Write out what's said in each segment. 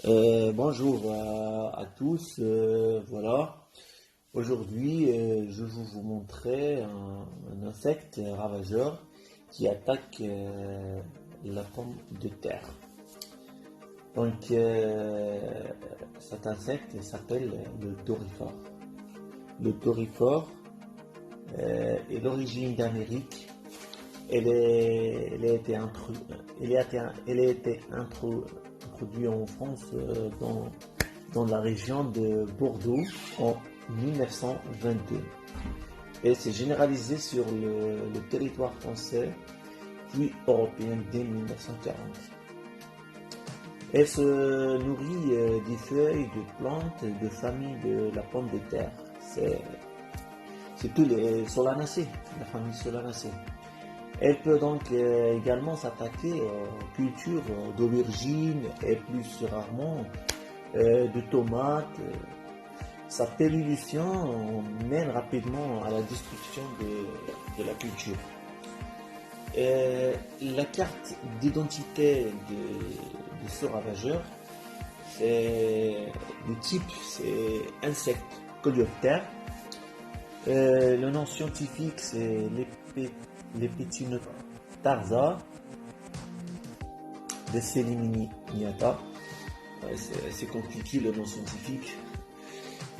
Bonjour à tous. Voilà. Aujourd'hui, je vais vous montrer un insecte ravageur qui attaque la pomme de terre. Donc, cet insecte s'appelle le dorifort. Le dorifort est d'origine d'Amérique. Elle a été introduite en France dans la région de Bordeaux en 1922 et s'est généralisée sur le territoire français puis européen dès 1940. Elle se nourrit des feuilles de plantes de famille de la pomme de terre. C'est tous les solanacées, la famille solanacée. Elle peut donc également s'attaquer aux cultures d'aubergines et plus rarement de tomates. Sa pollution mène rapidement à la destruction de la culture. La carte d'identité de ce ravageur, c'est le type, c'est insecte coléoptère. Le nom scientifique, c'est l'Epitinotarsa de Seliminiata. C'est compliqué le nom scientifique.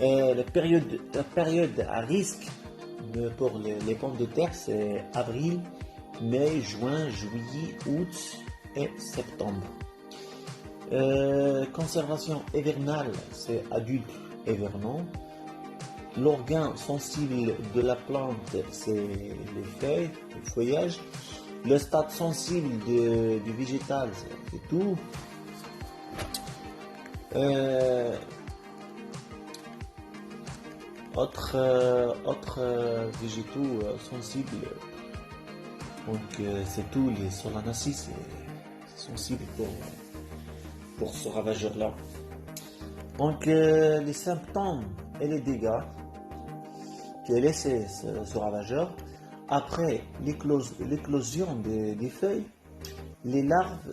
La période à risque pour les pommes de terre, c'est avril, mai, juin, juillet, août et septembre. Conservation hivernale, c'est adulte hivernant. L'organe sensible de la plante, c'est les feuilles, le feuillage. Le stade sensible du végétal, c'est tout. Autres végétaux sensibles, donc c'est tout, les solanaceae, c'est sensible pour ce ravageur-là. Donc les symptômes et les dégâts que laisse ce ravageur, après l'éclosion des feuilles, les larves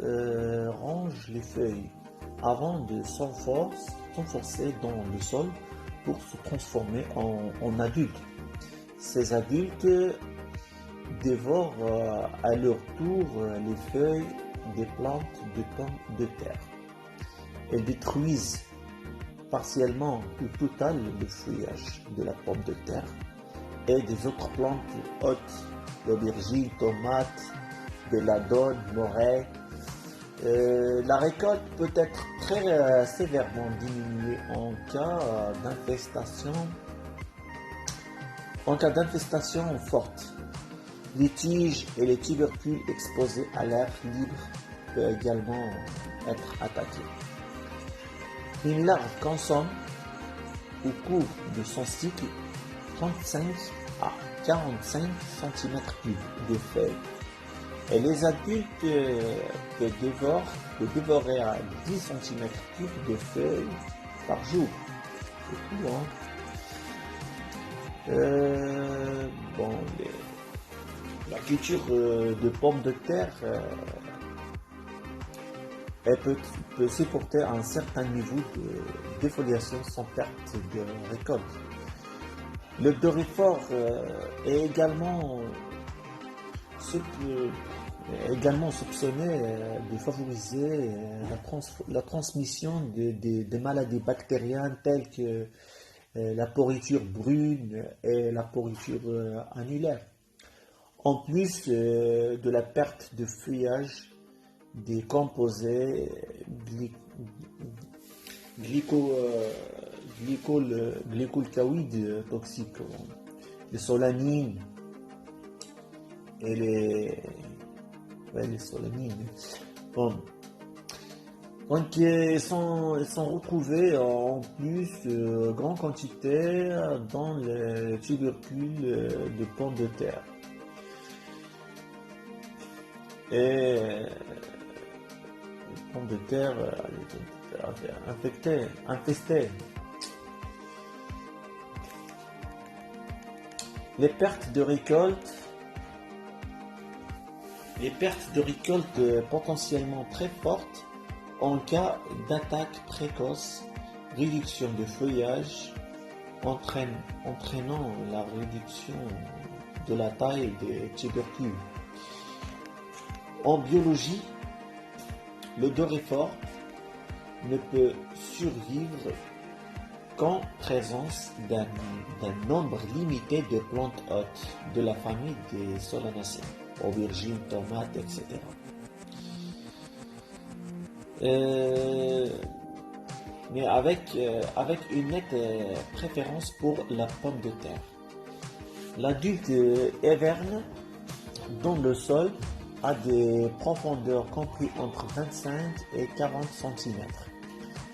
rongent les feuilles avant de s'enfoncer dans le sol pour se transformer en adultes. Ces adultes dévorent à leur tour les feuilles des plantes de pommes de terre. Elles détruisent partiellement ou total le feuillage de la pomme de terre et des autres plantes hautes, l'aubergine, tomate, de la dône, morée. La récolte peut être très sévèrement diminuée en cas d'infestation forte. Les tiges et les tubercules exposés à l'air libre peuvent également être attaqués. Une larve consomme au cours de son cycle 35 à 45 cm3 de feuilles. Et les adultes peuvent dévorer à 10 cm3 de feuilles par jour. C'est tout, hein. La culture de pommes de terre, elle peut supporter un certain niveau de défoliation sans perte de récolte. Le dorifort est également soupçonné de favoriser la transmission de maladies bactériennes telles que la pourriture brune et la pourriture annulaire. En plus de la perte de feuillage des composés glycolcaoïdes toxiques, les solanines et les solanines. Bon. Donc ils sont retrouvés en plus grande quantité dans les tubercules de pommes de terre. Et les pommes de terre infestées. Les pertes de récolte potentiellement très fortes En cas d'attaque précoce, réduction de feuillage entraînant la réduction de la taille des tubercules. En biologie, le doryphore ne peut survivre qu'en présence d'un nombre limité de plantes hôtes de la famille des solanacées, aubergines, tomates, etc. Mais avec une nette préférence pour la pomme de terre. L'adulte hiverne dans le sol à des profondeurs comprises entre 25 et 40 cm.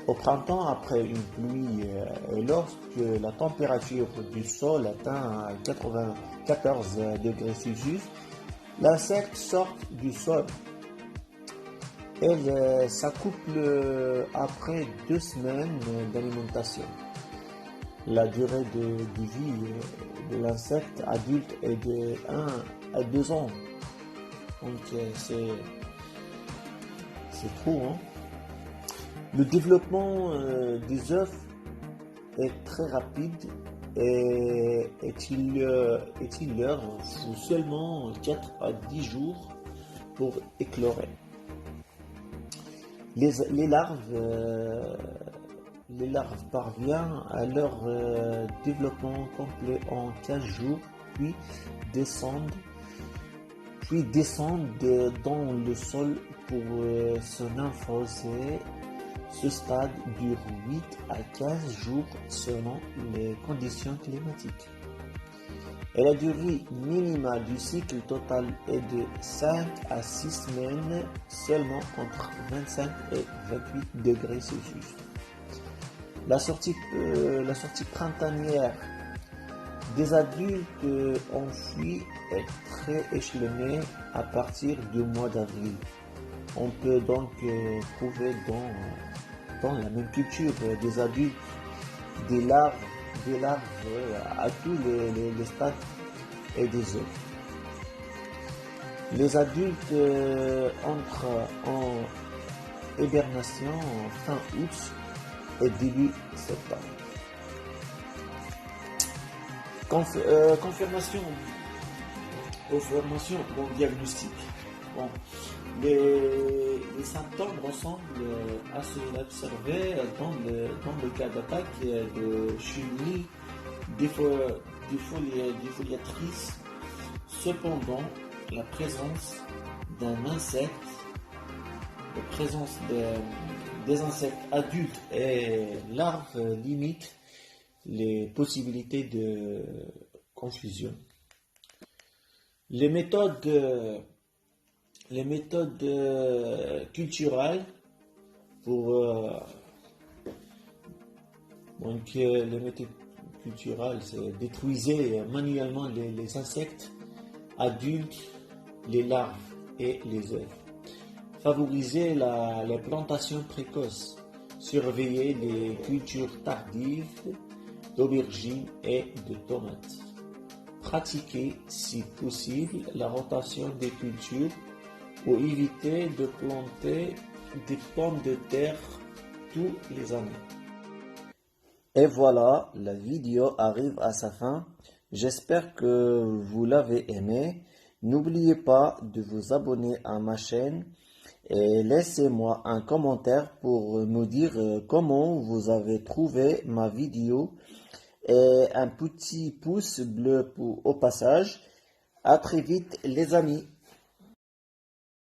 Au printemps, après une pluie et lorsque la température du sol atteint 94 degrés Celsius, l'insecte sort du sol. Elle s'accouple après 2 semaines d'alimentation. La durée de vie de l'insecte adulte est de 1 à 2 ans. Donc c'est trop, hein? Le développement des œufs est très rapide et il leur faut seulement 4 à 10 jours pour éclorer. Les larves parviennent à leur développement complet en 15 jours, puis descendent dans le sol pour se nymphoser. Ce stade dure 8 à 15 jours selon les conditions climatiques. Et la durée minimale du cycle total est de 5 à 6 semaines seulement entre 25 et 28 degrés Celsius. La sortie printanière des adultes enfuis est très échelonnée à partir du mois d'avril. On peut donc trouver dans la même culture des adultes, des larves à tous les stades et des œufs. Les adultes entrent en hibernation fin août et début septembre. Confirmation au diagnostic. Bon, les symptômes ressemblent à ceux observés dans le cas d'attaque de chenilles défoliatrices. Cependant, la présence des insectes adultes et larves limite les possibilités de confusion. Les méthodes culturelles c'est détruire manuellement les insectes adultes, les larves et les œufs. Favoriser la plantation précoce. Surveiller les cultures tardives d'aubergines et de tomates. Pratiquer, si possible, la rotation des cultures pour éviter de planter des pommes de terre tous les années. Et voilà, la vidéo arrive à sa fin. J'espère que vous l'avez aimé. N'oubliez pas de vous abonner à ma chaîne et laissez-moi un commentaire pour me dire comment vous avez trouvé ma vidéo et un petit pouce bleu au passage. À très vite les amis.